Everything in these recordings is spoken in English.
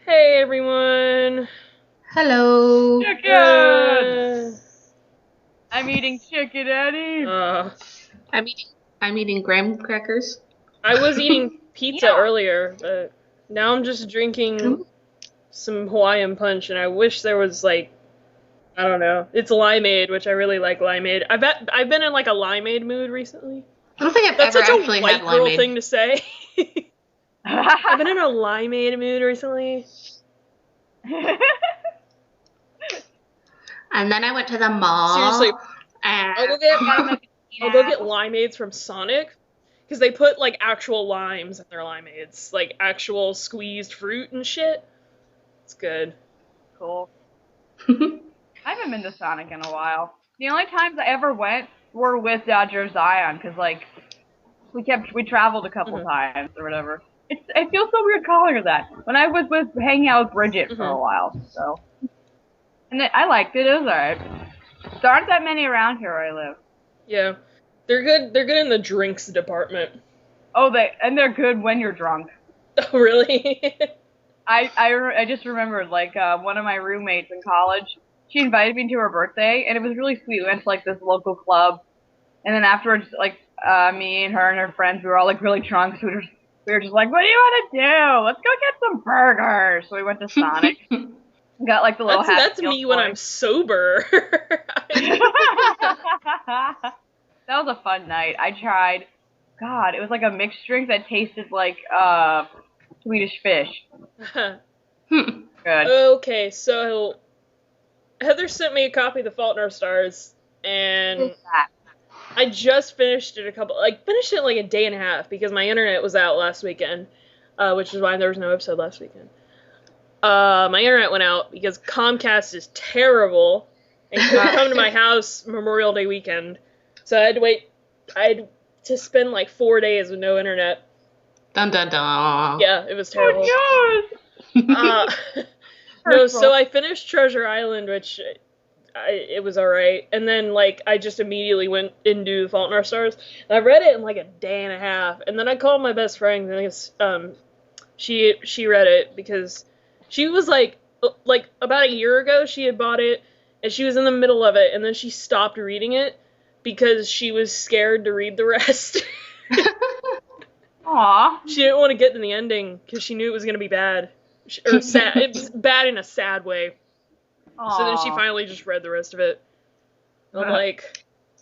Hey everyone! Hello. Chicken! I'm eating chicken, Eddie. I'm eating graham crackers. I was eating pizza Yeah. earlier, but now I'm just drinking some Hawaiian punch, and I wish there was I don't know. It's limeade, which I really like limeade. I've been in a limeade mood recently. I don't think I've That's ever such a actually white had girl limeade. thing to say. I've been in a limeade mood recently. And then I went to the mall. Seriously, And I'll go get limeades from Sonic, because they put actual limes in their limeades, actual squeezed fruit and shit. It's good. Cool. I haven't been to Sonic in a while. The only times I ever went were with Dodger Zion, because we traveled a couple times or whatever. It feels so weird calling her that. When I was hanging out with Bridget for a while, so. And I liked it. It was alright. There aren't that many around here where I live. Yeah, they're good. They're good in the drinks department. Oh, they're good when you're drunk. Oh, really? I just remembered, one of my roommates in college, she invited me to her birthday, and it was really sweet. We went to, this local club, and then afterwards, me and her friends, we were all, really drunk, so we were just like, what do you want to do? Let's go get some burgers. So we went to Sonic. Got, the little That's me when I'm sober. That was a fun night. I tried, God, it was a mixed drink that tasted like, Swedish fish. Good. Okay, so Heather sent me a copy of The Fault in Our Stars, and I just finished it finished it in a day and a half, because my internet was out last weekend, which is why there was no episode last weekend. My internet went out because Comcast is terrible and couldn't come to my house Memorial Day weekend, so I had to spend 4 days with no internet. Dun dun dun. Yeah, it was terrible. Oh, no, so I finished Treasure Island, which it was alright, and then I just immediately went into The Fault in Our Stars, and I read it in a day and a half, and then I called my best friend, and she read it, because she was about a year ago she had bought it, and she was in the middle of it, and then she stopped reading it because she was scared to read the rest. Aw. She didn't want to get to the ending because she knew it was going to be bad. Or sad. It was bad in a sad way. Aww. So then she finally just read the rest of it. And I'm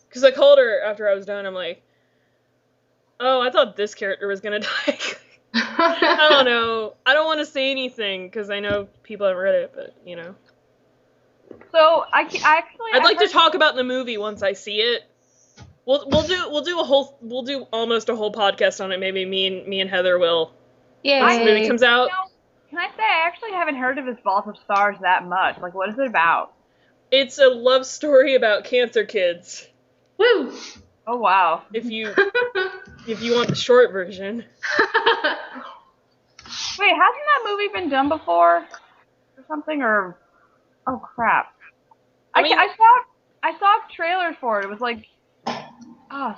because I called her after I was done, I'm like, oh, I thought this character was going to die. I don't know. I don't want to say anything because I know people haven't read it, but, So, I'd like to talk about the movie once I see it. We'll do almost a whole podcast on it. Maybe me and Heather will. Yeah. Once the movie comes out. Can I say I actually haven't heard of his Vault of Stars that much? What is it about? It's a love story about cancer kids. Woo. Oh wow. If you want the short version. Wait, hasn't that movie been done before? Or something, or... Oh crap. I saw trailers for it. It was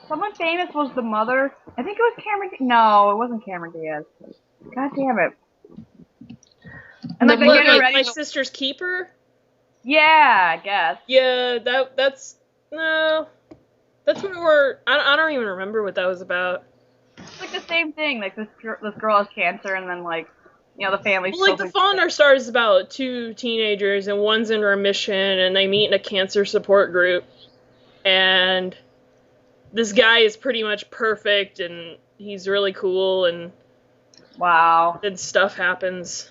someone famous was the mother. I think it was Cameron... No, it wasn't Cameron Diaz. God damn it. And My Sister's Keeper? Yeah, I guess. Yeah, that's where I don't even remember what that was about. It's the same thing. This girl has cancer, and then the family's. Well, The Fault in Our Stars is about two teenagers, and one's in remission, and they meet in a cancer support group, and this guy is pretty much perfect, and he's really cool, and wow, then stuff happens.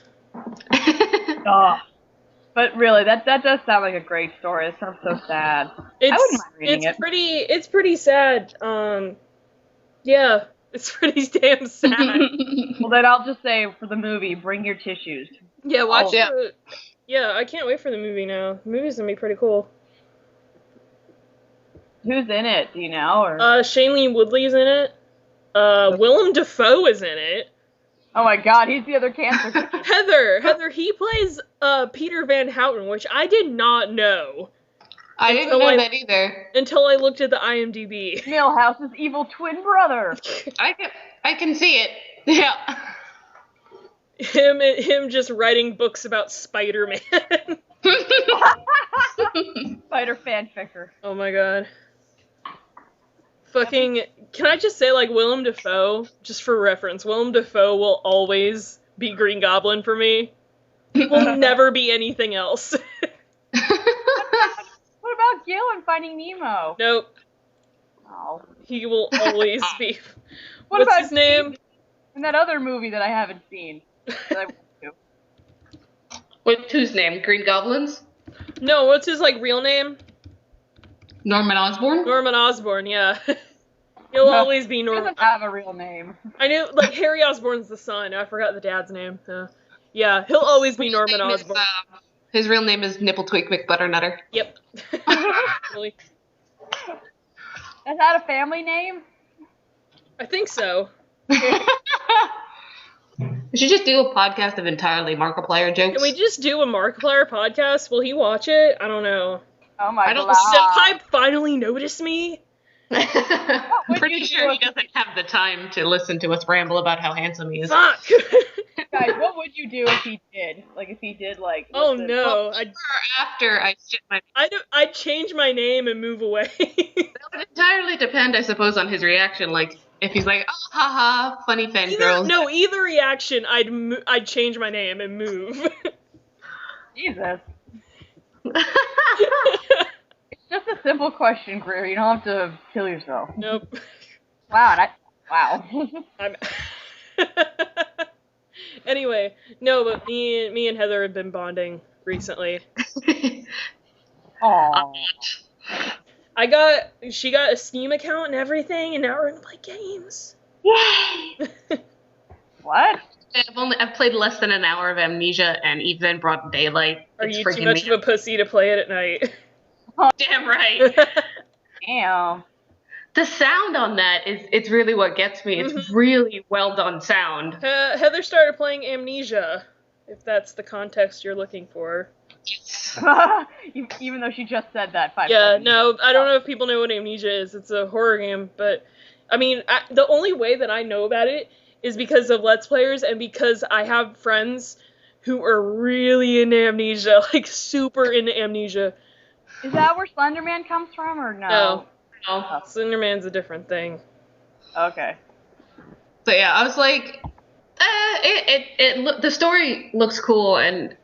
Oh. But really, that does sound like a great story. It sounds so sad. I wouldn't mind reading it. It's pretty sad. Yeah, it's pretty damn sad. Well, then I'll just say for the movie, bring your tissues. Yeah, watch it. Yeah, I can't wait for the movie now. The movie's gonna be pretty cool. Who's in it? Do you know? Or? Shailene Woodley's in it. Willem Dafoe is in it. Oh my god, he's the other cancer kid. Heather, he plays Peter Van Houten, which I did not know. I didn't know that either. Until I looked at the IMDb. Milhouse's evil twin brother. I can see it. Yeah. Him just writing books about Spider-Man. Spider fanficker. Oh my god. Fucking, can I just say, like, Willem Dafoe, just for reference, Willem Dafoe will always be Green Goblin for me. He will never be anything else. What about Gil in Finding Nemo? Nope. Oh. He will always be. What What's about his name? In that other movie that I haven't seen. That I want to. What's whose name? Green Goblins? No, what's his, like, real name? Norman Osborn? Norman Osborn, yeah. He'll always be He Norman. doesn't have a real name. I knew, like, Harry Osborn's the son. I forgot the dad's name. Yeah, he'll always be Norman Osborn. His real name is Nipple Tweak McButternutter. Yep. Really. Is that a family name? I think so. We should just do a podcast of entirely Markiplier jokes. Can we just do a Markiplier podcast? Will he watch it? I don't know. Oh my god. Does Senpai finally notice me? I'm pretty sure he doesn't have the time to listen to us ramble about how handsome he is. Fuck! Guys, what would you do if he did? Like, if he did, like... Oh listen. no. After I shit my... I'd change my name and move away. That would entirely depend, I suppose, on his reaction. Like, if he's like, oh, haha, funny fangirls. Either reaction, I'd change my name and move. Jesus. It's just a simple question, Greer. You don't have to kill yourself. Nope. Wow, wow. Anyway, no, but me and Heather have been bonding recently. Aww. She got a Steam account and everything, and now we're gonna play games. Yay! What? I've played less than an hour of Amnesia, and even Broad Daylight. Are you too much of a pussy to play it at night? Damn right. Damn. The sound on that it's really what gets me. It's really well done sound. Heather started playing Amnesia, if that's the context you're looking for. Yes. Even though she just said that 5 Yeah, seconds no, ago. I don't know if people know what Amnesia is. It's a horror game, but, I mean, the only way that I know about it is because of Let's Players and because I have friends who are really into Amnesia, like, super into Amnesia. Is that where Slenderman comes from, or no? No. Slenderman's a different thing. Okay. So yeah, I was like, the story looks cool, and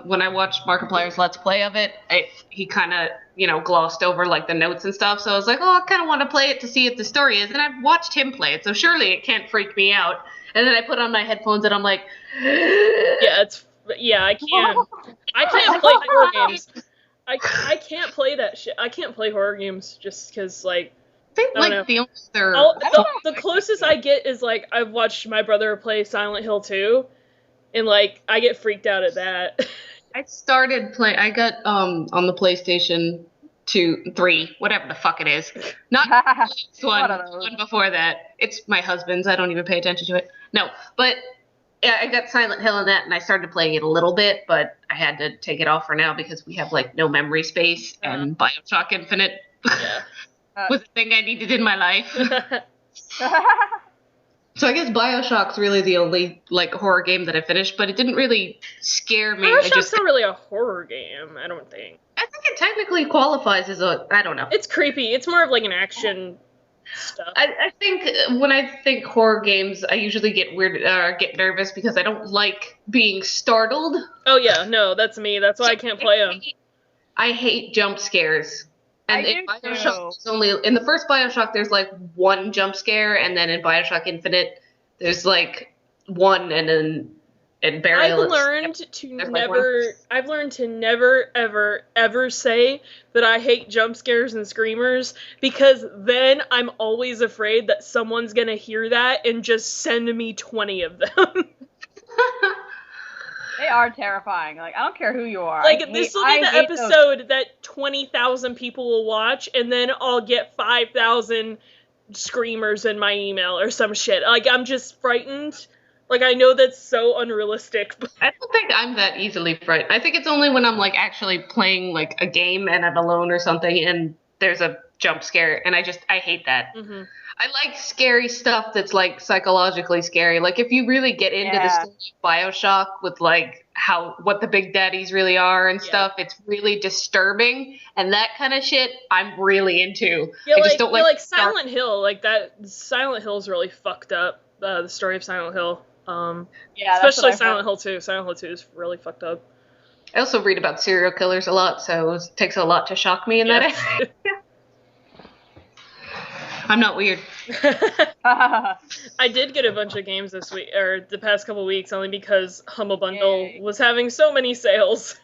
when I watched Markiplier's Let's Play of it, he kind of, glossed over like the notes and stuff, so I was like, oh, I kind of want to play it to see what the story is, and I've watched him play it, so surely it can't freak me out. And then I put on my headphones and I'm like, I can't play horror games. I can't play that shit. I can't play horror games just because, like, I think, like, the closest I get is, like, I've watched my brother play Silent Hill 2, and, like, I get freaked out at that. I started playing, I got, on the PlayStation 3, whatever the fuck it is. Not this one, the one before that. It's my husband's, I don't even pay attention to it. No, but... yeah, I got Silent Hill in that, and I started playing it a little bit, but I had to take it off for now because we have, like, no memory space, and BioShock Infinite was a thing I needed in my life. So I guess BioShock's really the only, like, horror game that I finished, but it didn't really scare me. BioShock's not really a horror game, I don't think. I think it technically qualifies as I don't know. It's creepy. It's more of, like, an action... stuff. I think when I think horror games, I usually get get nervous because I don't like being startled. Oh yeah, no, that's me. That's why I can't play them. I hate jump scares. And in BioShock, in the first BioShock, there's like one jump scare, and then in BioShock Infinite, there's like one, and then in Burial. I've learned to never, ever say that I hate jump scares and screamers, because then I'm always afraid that someone's gonna hear that and just send me 20 of them. They are terrifying. Like, I don't care who you are. Like, this will be the episode that 20,000 people will watch, and then I'll get 5,000 screamers in my email or some shit. Like, I'm just frightened. Like, I know that's so unrealistic, but... I don't think I'm that easily frightened. I think it's only when I'm, like, actually playing, like, a game and I'm alone or something and there's a jump scare, and I hate that. Mm-hmm. I like scary stuff that's like psychologically scary. Like if you really get into the story of BioShock with like what the big daddies really are and stuff, it's really disturbing, and that kind of shit I'm really into. Yeah, I just don't like Silent Hill, like that. Silent Hill's really fucked up. The story of Silent Hill. Especially Silent Hill 2. Silent Hill 2 is really fucked up. I also read about serial killers a lot, so it takes a lot to shock me in that. I'm not weird. I did get a bunch of games this week, or the past couple weeks, only because Humble Bundle was having so many sales.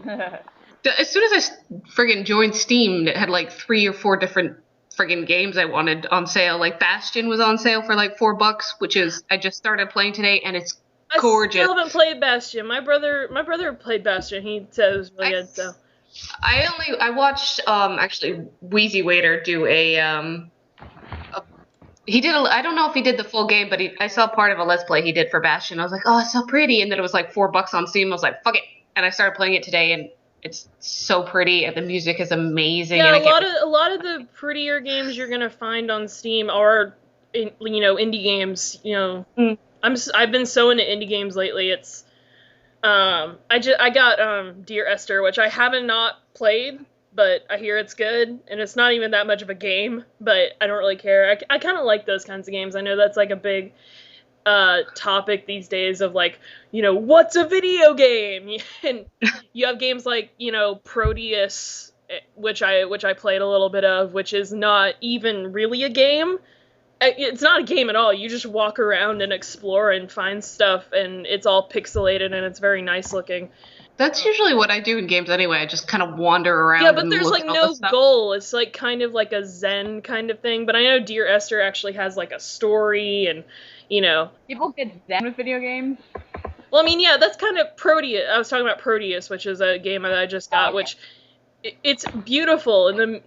As soon as I friggin' joined Steam, it had like 3 or 4 different friggin' games I wanted on sale. Like Bastion was on sale for like $4, which is I just started playing today, and it's gorgeous. I still haven't played Bastion. My brother played Bastion. He said it was really good. So I watched actually Wheezy Waiter do he did I don't know if he did the full game, but I saw part of a Let's Play he did for Bastion. I was like, oh, it's so pretty, and then it was like $4 on Steam. I was like, fuck it, and I started playing it today, and it's so pretty, and the music is amazing. Yeah, and a lot of the prettier games you're gonna find on Steam are, indie games. I've been so into indie games lately. It's I got Dear Esther, which I haven't not played, but I hear it's good, and it's not even that much of a game, but I don't really care. I kind of like those kinds of games. I know that's like a big topic these days of like, what's a video game? And you have games like, Proteus, which I played a little bit of, which is not even really a game. It's not a game at all. You just walk around and explore and find stuff, and it's all pixelated, and it's very nice looking. That's usually what I do in games anyway. I just kind of wander around. Yeah, but there's like no goal. It's like kind of like a Zen kind of thing. But I know Dear Esther actually has like a story, and people get Zen with video games. Well, I mean, yeah, that's kind of Proteus. I was talking about Proteus, which is a game that I just got, which it's beautiful, and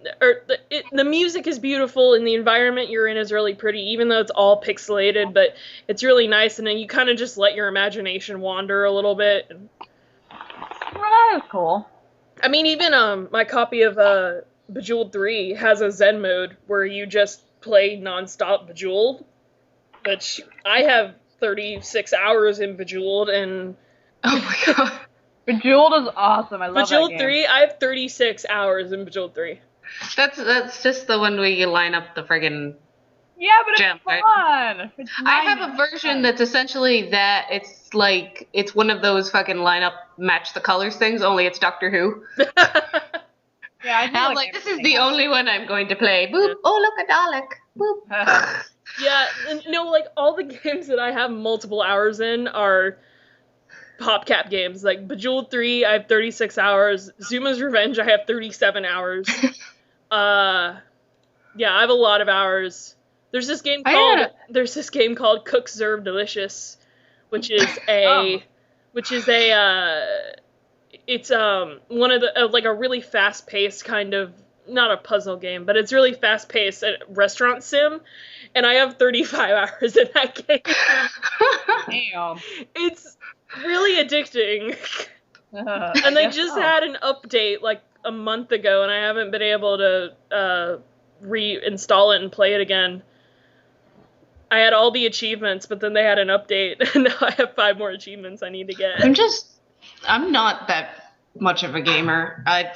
the music is beautiful, and the environment you're in is really pretty, even though it's all pixelated. But it's really nice, and then you kind of just let your imagination wander a little bit. Well, that is cool. I mean, even my copy of Bejeweled 3 has a Zen mode where you just play non-stop Bejeweled, which I have 36 hours in Bejeweled, and oh my god, Bejeweled is awesome. I love Bejeweled that game. 3. I have 36 hours in Bejeweled 3. That's just the one where you line up the friggin' yeah, but it's gem, fun. Right? It's I have a version that's essentially that. It's one of those fucking lineup match the colors things, only it's Doctor Who. Yeah, I'm like, this is the only one I'm going to play. Boop. Oh, look, a Dalek. Boop. Yeah, no, like, all the games that I have multiple hours in are PopCap games. Like, Bejeweled 3, I have 36 hours. Zuma's Revenge, I have 37 hours. Yeah, I have a lot of hours. There's this game called Cook Serve Delicious, which is it's one of the like a really fast-paced kind of, not a puzzle game, but it's really fast-paced restaurant sim, and I have 35 hours in that game. Damn. It's really addicting. And they just had an update like a month ago, and I haven't been able to reinstall it and play it again. I had all the achievements, but then they had an update, and now I have 5 more achievements I need to get. I'm not that much of a gamer. I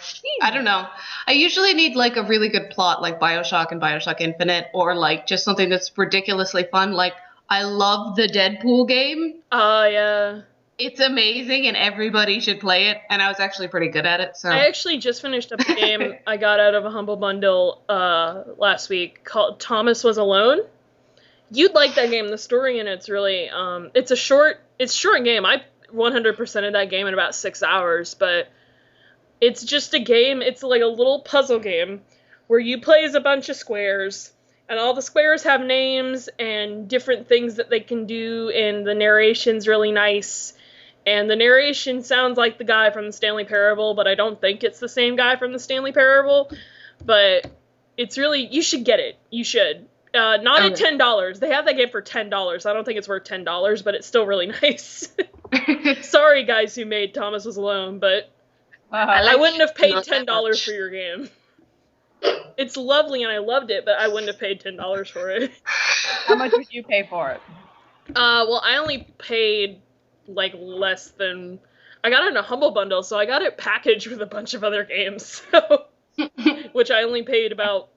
don't know. I usually need like a really good plot, like BioShock and BioShock Infinite, or like just something that's ridiculously fun. Like, I love the Deadpool game. Oh, yeah. It's amazing, and everybody should play it, and I was actually pretty good at it, so. I actually just finished up a game I got out of a Humble Bundle last week called Thomas Was Alone. You'd like that game. The story in it's really, it's a short game. I 100% of that game in about 6 hours, but it's just a game. It's like a little puzzle game where you play as a bunch of squares, and all the squares have names and different things that they can do, and the narration's really nice. And the narration sounds like the guy from the Stanley Parable, but I don't think it's the same guy from the Stanley Parable. But it's really, you should get it. You should. Not at $10. They have that game for $10. I don't think it's worth $10, but it's still really nice. Sorry, guys who made Thomas Was Alone, but I wouldn't have paid $10 for your game. It's lovely and I loved it, but I wouldn't have paid $10 for it. How much would you pay for it? Well, I only paid, like, less than... I got it in a Humble Bundle, so I got it packaged with a bunch of other games, so... which I only paid about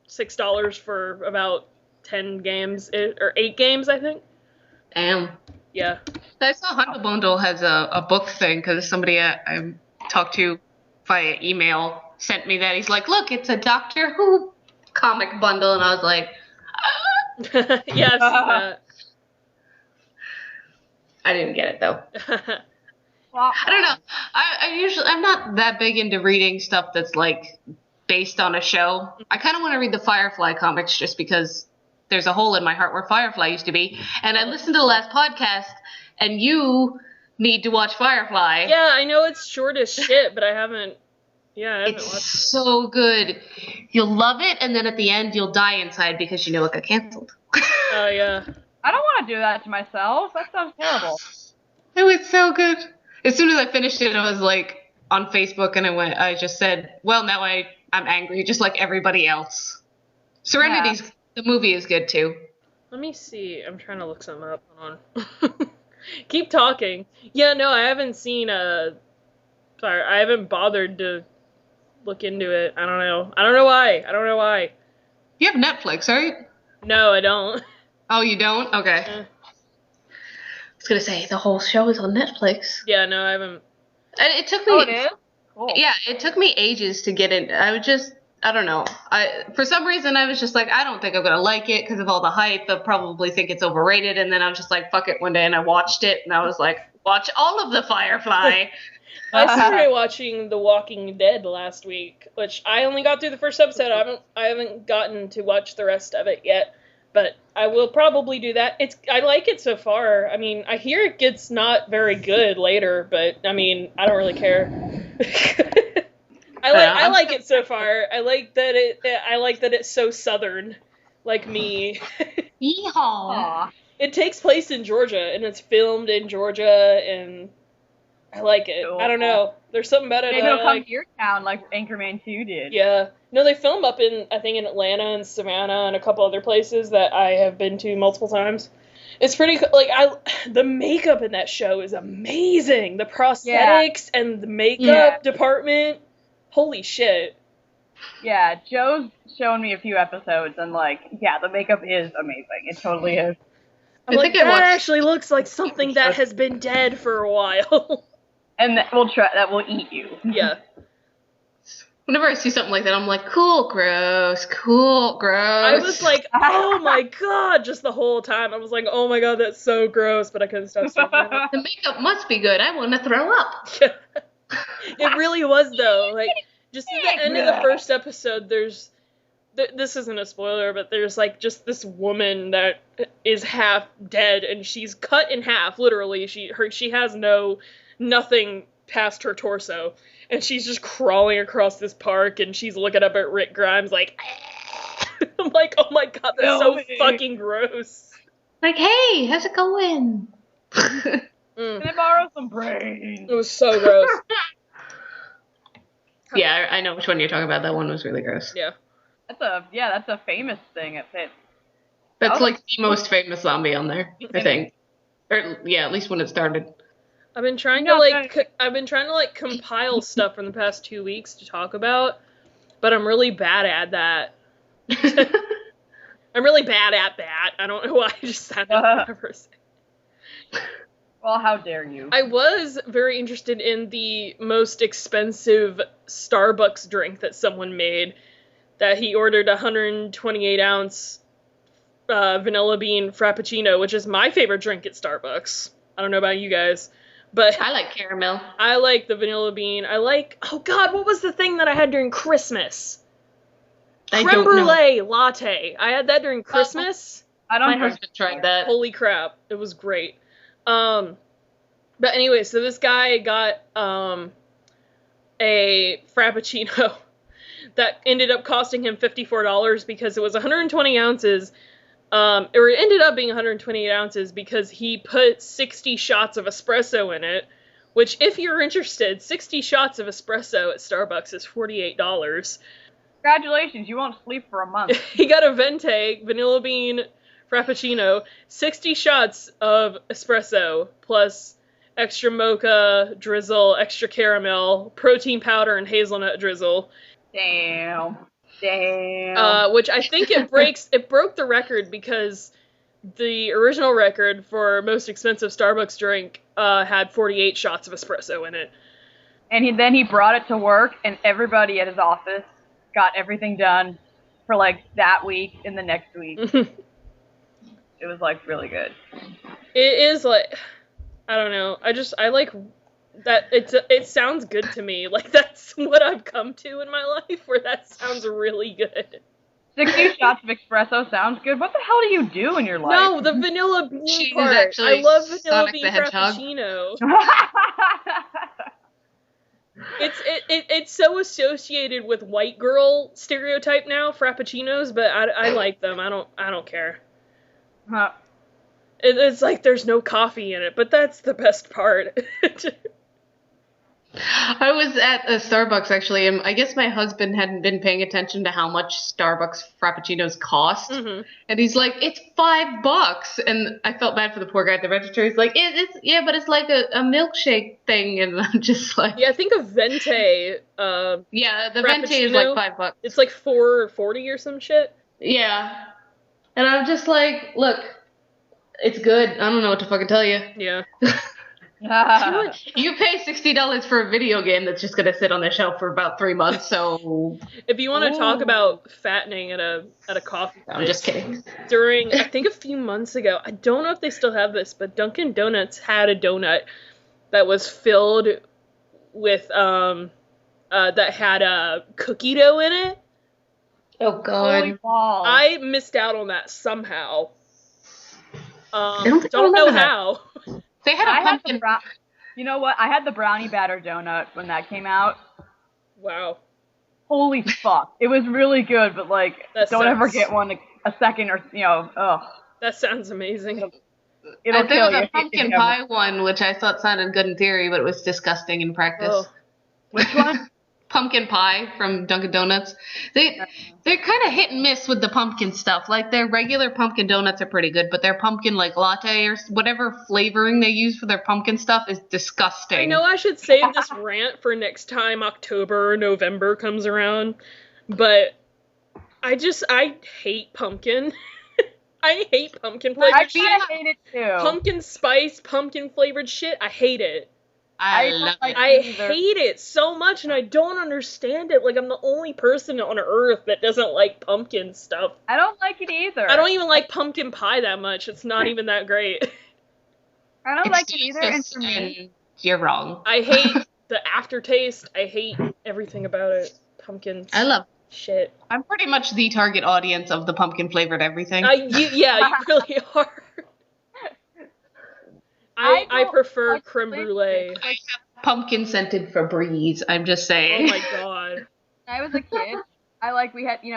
$6 for about 10 games, or 8 games, I think. Damn. Yeah. I saw Humble Bundle has a book thing, because somebody I talked to via email sent me that. He's like, look, it's a Doctor Who comic bundle, and I was like... Yes. I didn't get it, though. I don't know. I'm not that big into reading stuff that's, like, based on a show. I kind of want to read the Firefly comics just because there's a hole in my heart where Firefly used to be. And I listened to the last podcast, and you need to watch Firefly. Yeah, I know it's short as shit, but I haven't watched it. It's so good. You'll love it, and then at the end, you'll die inside because you know it got canceled. Oh, yeah. I don't want to do that to myself. That sounds terrible. It was so good. As soon as I finished it, I was like on Facebook, and I just said, well, now I'm angry, just like everybody else. Serenity's the movie is good too. Let me see. I'm trying to look something up. Hold on. Keep talking. Yeah, no, I haven't seen sorry, I haven't bothered to look into it. I don't know why. You have Netflix, right? No, I don't. Oh, you don't? Okay. I was gonna say the whole show is on Netflix. Yeah, no, I haven't. And it took me. Oh, it is? Cool. Yeah, it took me ages to get in. I don't know. For some reason, I was just like, I don't think I'm gonna like it because of all the hype. They'll probably think it's overrated. And then I was just like, fuck it one day, and I watched it, and I was like, watch all of the Firefly. I started watching The Walking Dead last week, which I only got through the first episode. I haven't gotten to watch the rest of it yet, but I will probably do that. I like it so far. I mean, I hear it gets not very good later, but I mean, I don't really care. I like it so far. I like that it's so southern, like me. Yeehaw! It takes place in Georgia, and it's filmed in Georgia, and I like it. Cool. I don't know. There's something about it. Maybe it'll come to your town like Anchorman 2 did. Yeah. No, they film up in Atlanta and Savannah and a couple other places that I have been to multiple times. It's pretty the makeup in that show is amazing. The prosthetics and the makeup department. Holy shit. Yeah, Joe's shown me a few episodes and the makeup is amazing. It totally is. I'm like, that actually looks like something that has been dead for a while. And that will eat you. Yeah. Whenever I see something like that, I'm like, cool, gross. I was like, oh my god, just the whole time. I was like, oh my god, that's so gross, but I couldn't stop saying it. The makeup must be good. I want to throw up. It really was, though. Like, just at the end of the first episode, this isn't a spoiler, but there's, like, just this woman that is half dead, and she's cut in half, literally. She has nothing past her torso. And she's just crawling across this park, and she's looking up at Rick Grimes like, I'm like, oh my god, that's so fucking gross. Like, hey, how's it going? Can I borrow some brains? It was so gross. Yeah, I know which one you're talking about. That one was really gross. Yeah. That's a famous thing. That's like the most famous zombie on there, I think. Or yeah, at least when it started. I've been trying to compile stuff from the past 2 weeks to talk about, but I'm really bad at that. I'm really bad at that. I don't know why I just said that for a second. Well, how dare you? I was very interested in the most expensive Starbucks drink that someone made, that he ordered 128-ounce vanilla bean frappuccino, which is my favorite drink at Starbucks. I don't know about you guys. But I like caramel. I like the vanilla bean. Oh god, what was the thing that I had during Christmas? Creme brulee latte. I had that during Christmas. My husband tried that. Holy crap, it was great. But anyway, so this guy got a frappuccino that ended up costing him $54 because it was 120 ounces. Or it ended up being 128 ounces because he put 60 shots of espresso in it, which, if you're interested, 60 shots of espresso at Starbucks is $48. Congratulations, you won't sleep for a month. He got a venti, vanilla bean frappuccino, 60 shots of espresso, plus extra mocha drizzle, extra caramel, protein powder, and hazelnut drizzle. Damn. Which I think it broke the record because the original record for most expensive Starbucks drink had 48 shots of espresso in it. And then he brought it to work, and everybody at his office got everything done for, like, that week and the next week. It was, like, really good. It is, like, I don't know. I like that. It sounds good to me. Like, that's what I've come to in my life, where that sounds really good. 60 shots of espresso sounds good. What the hell do you do in your life? No, the vanilla bean part. I love vanilla bean frappuccino. It's so associated with white girl stereotype now, frappuccinos, but I like them. I don't care. Huh. It's like there's no coffee in it, but that's the best part. I was at a Starbucks, actually, and I guess my husband hadn't been paying attention to how much Starbucks frappuccinos cost. Mm-hmm. And he's like, it's $5. And I felt bad for the poor guy at the register. He's like, but it's like a milkshake thing. And I'm just like... Yeah, I think a venti, yeah, the venti is like $5. It's like $4.40 or some shit. Yeah. And I'm just like, look, it's good. I don't know what to fucking tell you. Yeah. You pay $60 for a video game that's just gonna sit on the shelf for about 3 months, so... If you want to talk about fattening at a coffee place... I'm just kidding. During, I think a few months ago, I don't know if they still have this, but Dunkin' Donuts had a donut that was filled with, that had a cookie dough in it. Oh, God. I missed out on that somehow. Don't know how. They had a pumpkin. You know what? I had the brownie batter donut when that came out. Wow. Holy fuck. It was really good, but, like, don't ever get one a second or, ugh. That sounds amazing. There was a pumpkin pie one, which I thought sounded good in theory, but it was disgusting in practice. Oh. Which one? Pumpkin pie from Dunkin' Donuts. They're kind of hit and miss with the pumpkin stuff. Like, their regular pumpkin donuts are pretty good, but their pumpkin, like, latte or whatever flavoring they use for their pumpkin stuff is disgusting. I know I should save this rant for next time October or November comes around, but I hate pumpkin. I hate pumpkin flavored shit. I hate it too. Pumpkin spice, pumpkin flavored shit, I hate it. I hate it so much, and I don't understand it. Like, I'm the only person on earth that doesn't like pumpkin stuff. I don't like it either. I don't even like pumpkin pie that much. It's not even that great. I don't like it either, and for me... You're wrong. I hate the aftertaste. I hate everything about it. Pumpkin. I love shit. I'm pretty much the target audience of the pumpkin-flavored everything. You really are. I prefer creme brulee. I have pumpkin-scented Febreze, I'm just saying. Oh my god. When I was a kid,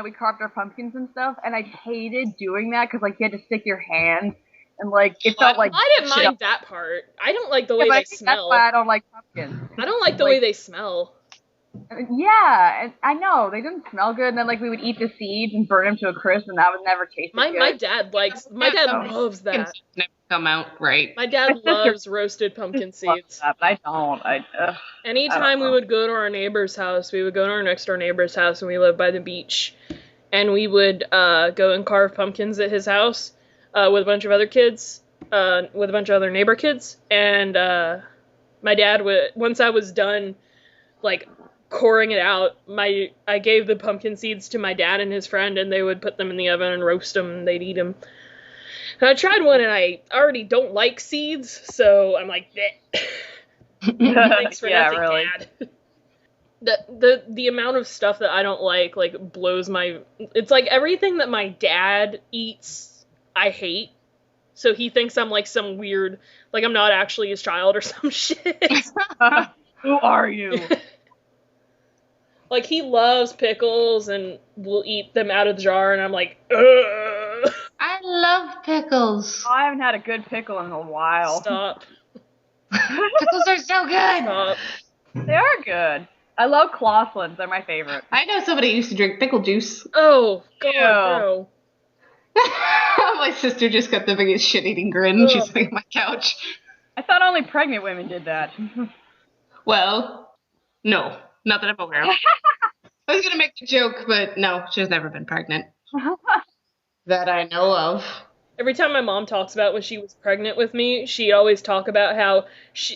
we carved our pumpkins and stuff, and I hated doing that because, like, you had to stick your hand, and, like, it felt like... I didn't mind that part. I don't like the way they smell. That's why I don't like pumpkins. I don't like the way they smell. Yeah, and I know, they didn't smell good, and then, like, we would eat the seeds and burn them to a crisp, and that would never taste good. My dad loves that. Never come out right. My dad loves roasted pumpkin seeds. That, but I don't. Anytime we would go to our neighbor's house, we would go to our next door neighbor's house, and we lived by the beach, and we would go and carve pumpkins at his house with a bunch of other kids, with a bunch of other neighbor kids, and my dad would, once I was done, like, coring it out, I gave the pumpkin seeds to my dad and his friend, and they would put them in the oven and roast them, and they'd eat them. And I tried one, and I already don't like seeds, so I'm like, bleh. Thanks for nothing, really. Dad. The amount of stuff that I don't like blows my... It's like everything that my dad eats, I hate. So he thinks I'm like some weird... Like I'm not actually his child or some shit. Who are you? Like, he loves pickles and will eat them out of the jar, and I'm like, ugh. I love pickles. I haven't had a good pickle in a while. Stop. Pickles are so good. Stop. They are good. I love Clauselins. They're my favorite. I know somebody who used to drink pickle juice. Oh, God, no. My sister just got the biggest shit-eating grin. She's sitting on my couch. I thought only pregnant women did that. Well, no. Not that I'm aware of. I was going to make the joke, but no, she's never been pregnant. That I know of. Every time my mom talks about when she was pregnant with me, she'd always talk about how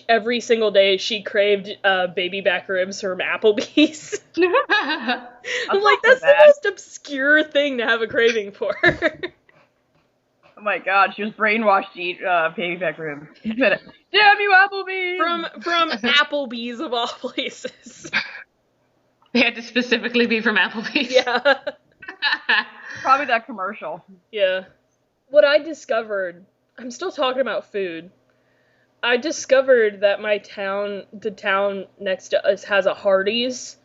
every single day she craved baby back ribs from Applebee's. I'm like, that's the most obscure thing to have a craving for. Oh my God, she was brainwashed to eat baby back ribs. Damn you, Applebee's! From Applebee's of all places. They had to specifically be from Applebee's. Yeah. Probably that commercial. Yeah. What I discovered, I'm still talking about food. I discovered that the town next to us has a Hardee's,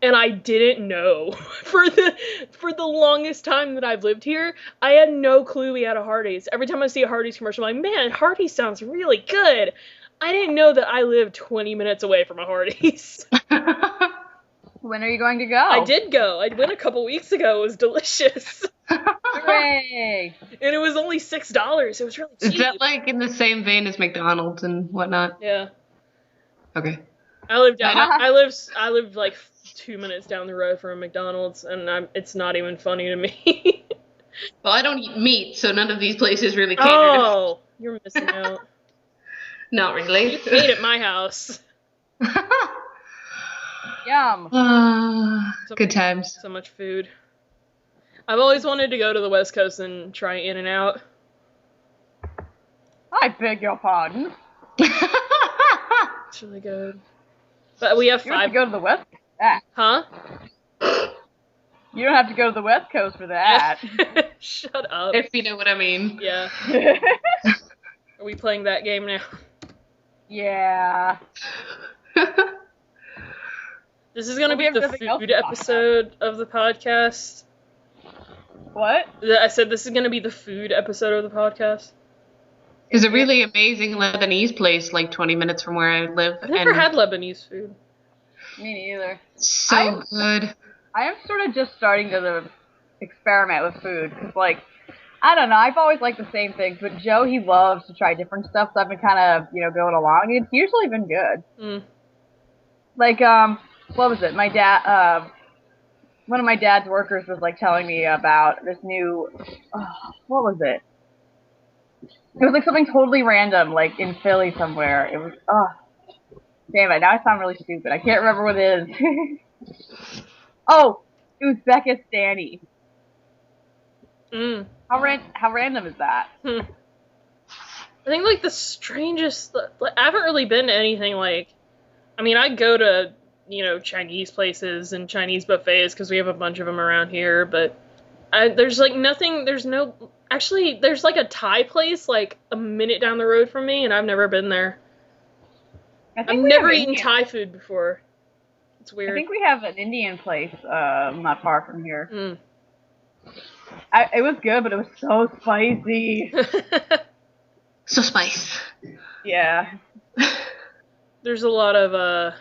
and I didn't know. For the longest time that I've lived here, I had no clue we had a Hardee's. Every time I see a Hardee's commercial, I'm like, man, Hardee's sounds really good. I didn't know that I lived 20 minutes away from a Hardee's. When are you going to go? I did go. I went a couple weeks ago. It was delicious. Hooray! And it was only $6. It was really cheap. Is that like in the same vein as McDonald's and whatnot? Yeah. Okay. I lived like 2 minutes down the road from a McDonald's, and it's not even funny to me. Well, I don't eat meat, so none of these places really cater. Oh, you're missing out. Not really. You ate at my house. Yum. Good times. So much food. I've always wanted to go to the West Coast and try In-N-Out. I beg your pardon. It's really good. But we have You have to go to the West Coast for that. Huh? You don't have to go to the West Coast for that. Shut up. If you know what I mean. Yeah. Are we playing that game now? Yeah. This is gonna be the food episode of the podcast. What? I said this is gonna be the food episode of the podcast. There's a really amazing Lebanese place like 20 minutes from where I live. I've never had Lebanese food. Me neither. So good. I am sort of just starting to experiment with food, because, like, I don't know, I've always liked the same things, but Joe, he loves to try different stuff, so I've been kind of, going along. It's usually been good. Mm. Like, what was it? My dad, one of my dad's workers was, like, telling me about this new, what was it? It was, like, something totally random, like, in Philly somewhere. It was, damn it, now I sound really stupid. I can't remember what it is. Oh, Uzbekistani. Mm. How random is that? I think, like, the strangest... Like, I haven't really been to anything, like... I mean, I go to, Chinese places and Chinese buffets, because we have a bunch of them around here, but there's, like, nothing... There's no... Actually, there's, like, a Thai place, like, a minute down the road from me, and I've never been there. I've never eaten Thai food before. It's weird. I think we have an Indian place not far from here. Mm. It was good, but it was so spicy. So spice. Yeah. There's a lot of,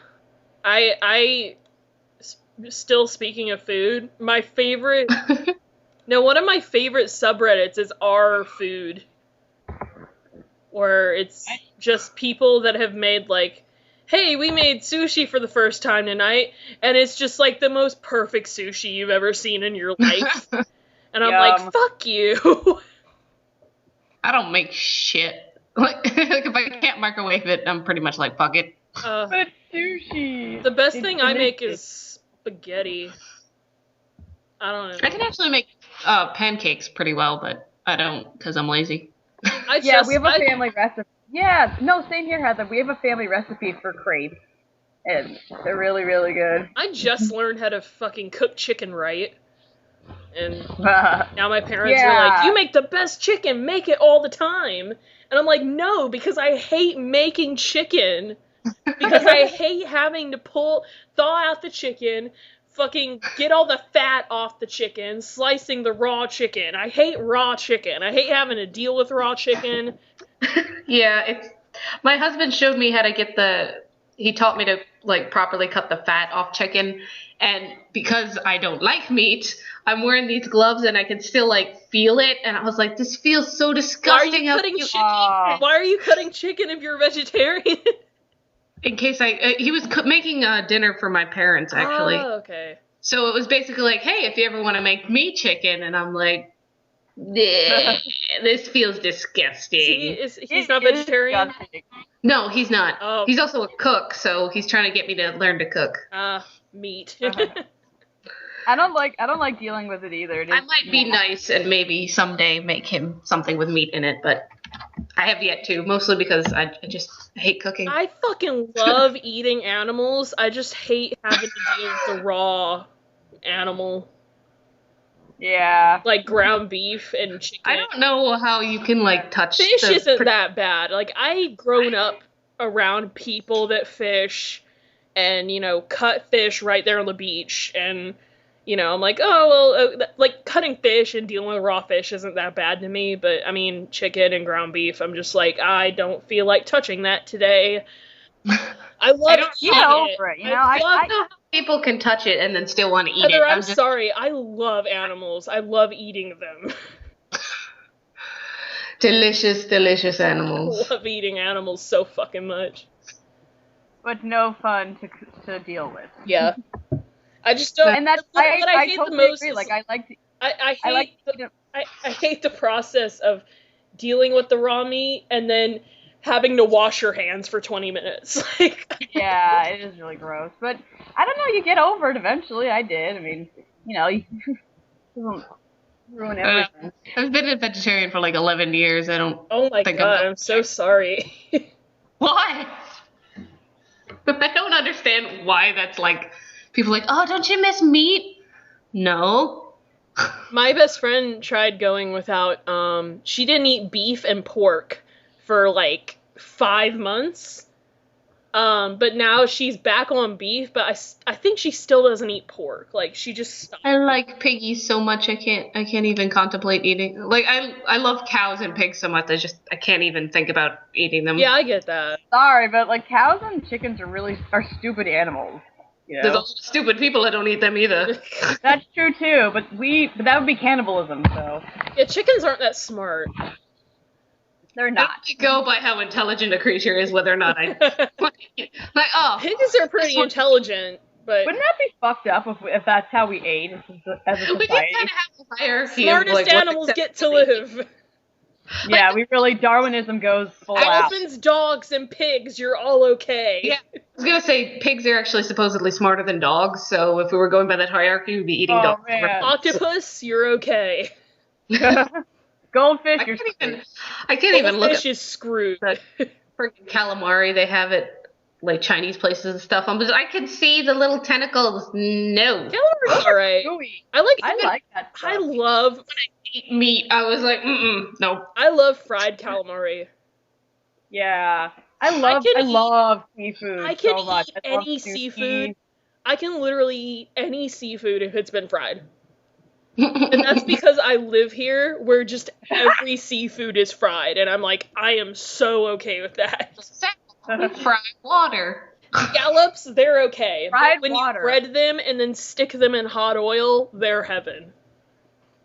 still speaking of food, my favorite, one of my favorite subreddits is our food. Where it's just people that have made, like, hey, we made sushi for the first time tonight, and it's just, like, the most perfect sushi you've ever seen in your life. And I'm like, fuck you. I don't make shit. Like, if I can't microwave it, I'm pretty much like, fuck it. But sushi. The best thing I make is spaghetti. I don't know. I can actually make pancakes pretty well, but I don't because I'm lazy. We have a family recipe. Yeah, no, same here, Heather. We have a family recipe for crepes, and they're really, really good. I just learned how to fucking cook chicken right, and now my parents are like, you make the best chicken, make it all the time. And I'm like, no, because I hate making chicken, because I hate having to thaw out the chicken, fucking get all the fat off the chicken, slicing the raw chicken. I hate raw chicken. I hate having to deal with raw chicken. Yeah, my husband showed me how to get the he taught me to like properly cut the fat off chicken, and because I don't like meat, I'm wearing these gloves and I can still like feel it, and I was like, this feels so disgusting. Why are you cutting chicken if you're a vegetarian? In case he was making dinner for my parents actually. Oh, okay. So it was basically like, hey, if you ever want to make me chicken, and I'm like, this feels disgusting. He's not vegetarian? No, he's not. Oh. He's also a cook, so he's trying to get me to learn to cook. Meat. I don't like dealing with it either. I might be nice and maybe someday make him something with meat in it, but I have yet to, mostly because I just hate cooking. I fucking love eating animals. I just hate having to deal with the raw animal. Yeah. Like ground beef and chicken. I don't know how you can like touch fish isn't that bad. Like I've grown up around people that fish and, you know, cut fish right there on the beach, and you know, I'm like, oh, well, like, cutting fish and dealing with raw fish isn't that bad to me, but, I mean, chicken and ground beef, I'm just like, I don't feel like touching that today. I love eating it. You know, I love how people can touch it and then still want to eat Heather, it. I'm sorry, I love animals. I love eating them. Delicious, delicious animals. I love eating animals so fucking much. But no fun to deal with. Yeah. I just don't. And that's what I hate totally the most agree. is, Like I hate the process of dealing with the raw meat and then having to wash your hands for 20 minutes. Like, yeah, it is really gross. But I don't know. You get over it eventually. I did. I mean, you know, you ruin everything. I've been a vegetarian for like 11 years. I don't. Oh my god! I'm so sorry. Why? I don't understand why that's like. People are like, oh, don't you miss meat? No. My best friend tried going without, she didn't eat beef and pork for like 5 months. But now she's back on beef, but I think she still doesn't eat pork. Like, she just stopped. I like piggies so much, I can't even contemplate eating. Like, I love cows and pigs so much, I can't even think about eating them. Yeah, I get that. Sorry, but like, cows and chickens are stupid animals. You know? There's a lot of stupid people that don't eat them either. That's true too, but that would be cannibalism, so. Yeah, chickens aren't that smart. They're not. I go by how intelligent a creature is, whether or not I like. Oh, pigs are pretty intelligent, but wouldn't that be fucked up if that's how we ate as a society? We kind of have a hierarchy. Smartest of, like, animals get to live. Yeah, we really Darwinism goes full out. Elephants, dogs, and pigs, you're all okay. Yeah, I was gonna say pigs are actually supposedly smarter than dogs, so if we were going by that hierarchy, we'd be eating dogs. Man. Octopus, you're okay. Goldfish, I can't even look at Goldfish is screwed. the freaking calamari they have at like Chinese places and stuff. I can see the little tentacles. No. Calamari's alright. I like that stuff. I love meat. I was like, no. I love fried calamari. Yeah. I love seafood I can so much. eat any seafood. I can literally eat any seafood if it's been fried. And that's because I live here where just every seafood is fried, and I'm like, I am so okay with that. Fried water. Scallops, they're okay. Fried but when water. you bread them and then stick them in hot oil, they're heaven.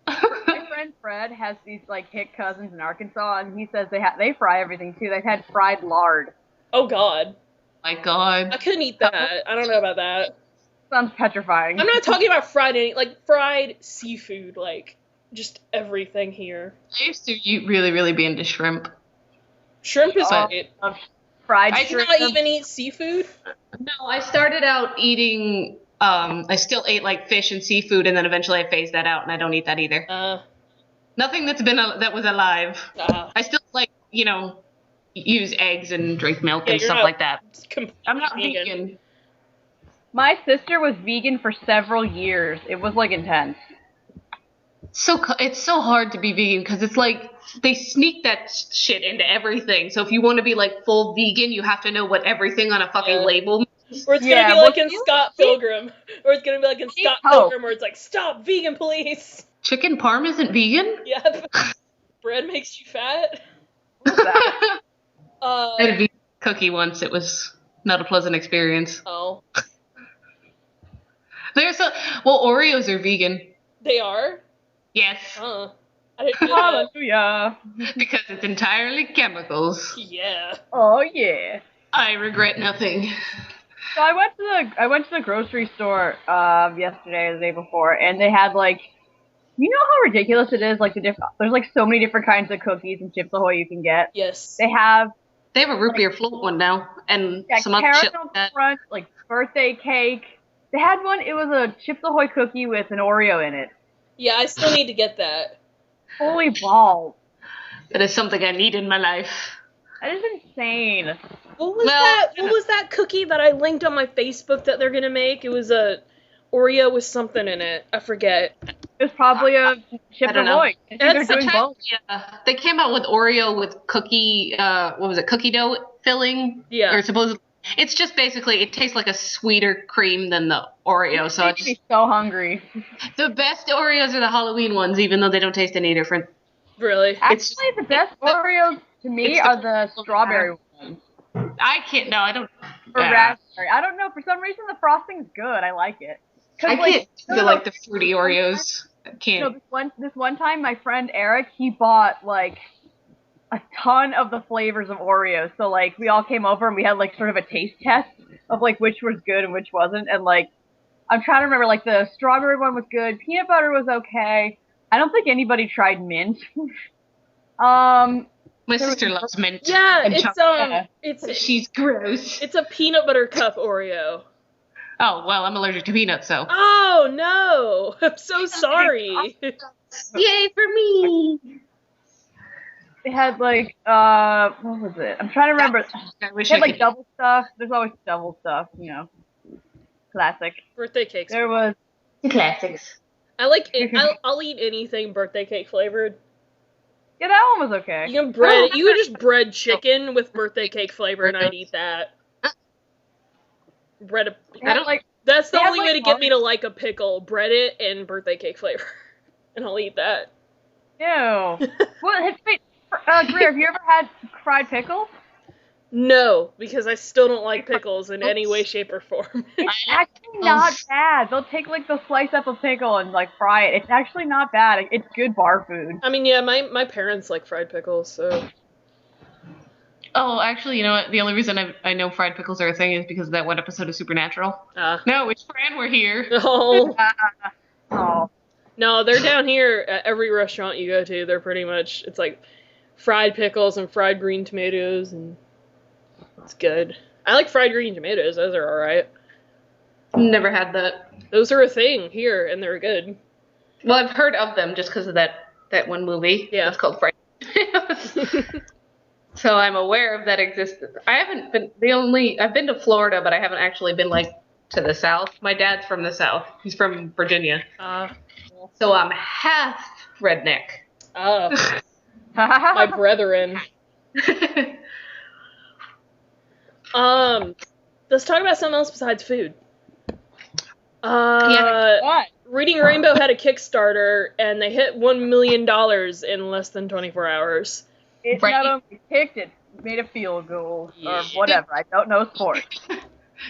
My friend Fred has these like hick cousins in Arkansas, and he says they fry everything too. They've had fried lard. Oh God. My God. I couldn't eat that. I don't know about that. Sounds petrifying. I'm not talking about fried seafood, like just everything here. I used to really be into shrimp. Shrimp is great. Fried I shrimp. cannot even eat seafood. No, I started out eating. I still ate like fish and seafood, and then eventually I phased that out, and I don't eat that either. Nothing that was alive. I still like use eggs and drink milk and stuff like that. I'm not vegan. My sister was vegan for several years. It was like intense. It's so hard to be vegan because it's like they sneak that shit into everything. So if you want to be like full vegan, you have to know what everything on a fucking label means. Or it's gonna be like in Scott Pilgrim. Or it's gonna be like in Scott Pilgrim where it's like, stop, vegan, please. Chicken parm isn't vegan? Yep. Bread makes you fat. What's that? I had a vegan cookie once. It was Not a pleasant experience. Oh. Oreos are vegan. They are? Yes. I didn't know that. Hallelujah. Because it's entirely chemicals. Yeah. Oh yeah. I regret nothing. So I went to the grocery store yesterday or the day before, and they had like, you know how ridiculous it is? Like there's like so many different kinds of cookies and Chips Ahoy you can get. Yes. They have a root beer float one now, and some other shit caramel like that. crunch, like birthday cake. They had one. It was a Chips Ahoy cookie with an Oreo in it. Yeah, I still need to get that. Holy balls! That is something I need in my life. That is insane. What was that cookie that I linked on my Facebook that they're gonna make? It was a Oreo with something in it. I forget. It was probably a Chips Ahoy. I think they're doing both. Yeah, they came out with Oreo with cookie. What was it? Cookie dough filling. Yeah. Or supposedly, it's just basically it tastes like a sweeter cream than the Oreo. So Makes me so hungry. The best Oreos are the Halloween ones, even though they don't taste any different. Really? Actually, the best Oreos to me are the strawberry ones. I can't. No, I don't. Or raspberry. I don't know. For some reason, the frosting's good. I like it. I can't feel like the fruity Oreos. I can't. No, this one time, my friend Eric, he bought like a ton of the flavors of Oreos. So like we all came over and we had like sort of a taste test of like which was good and which wasn't. And like I'm trying to remember, like the strawberry one was good, peanut butter was okay. I don't think anybody tried mint. My sister loves mint. Yeah, she's gross. It's a peanut butter cup Oreo. Oh, well, I'm allergic to peanuts, so. Oh, no. I'm so sorry. Yay for me. They had, like, what was it? I'm trying to remember. They had, like, double stuff. There's always double stuff, you know. Classic. Birthday cakes. There was. The classics. I'll eat anything birthday cake flavored. Yeah, that one was okay. You can just bread chicken with birthday cake flavor, and I'd eat that. That's the only way to get me to like a pickle. Bread it and birthday cake flavor, and I'll eat that. Ew. Wait, Greer, have you ever had fried pickles? No, because I still don't like pickles in any way, shape, or form. It's actually not bad. They'll take like the slice up a pickle and like fry it. It's actually not bad. It's good bar food. I mean, yeah, my parents like fried pickles, so. Oh, actually, you know what? The only reason I know fried pickles are a thing is because of that one episode of Supernatural. No, which Fran were here. Oh. Oh. No, they're down here at every restaurant you go to. They're pretty much, it's like fried pickles and fried green tomatoes, and it's good. I like fried green tomatoes. Those are alright. Never had that. Those are a thing here, and they're good. Well, I've heard of them just because of that one movie. Yeah. It's called Fried Tomatoes. So I'm aware of that existence. I've been to Florida, but I haven't actually been like to the South. My dad's from the South. He's from Virginia. So I'm half redneck. My brethren. Let's talk about something else besides food. What? Reading Rainbow had a Kickstarter, and they hit $1 million in less than 24 hours. It's not only picked, it made a field goal or whatever. I don't know sports.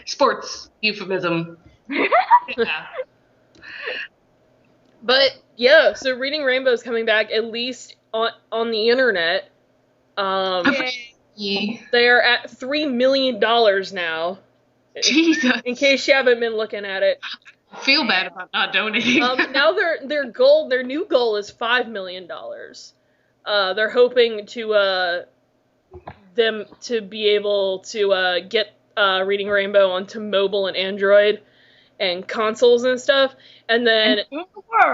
Sports euphemism. Yeah. But yeah, so Reading Rainbow is coming back, at least on the internet. They are at $3 million now. Jesus. In case you haven't been looking at it. I feel bad about not donating. Now their new goal is $5 million. They're hoping to them to be able to get Reading Rainbow onto mobile and Android and consoles and stuff, and then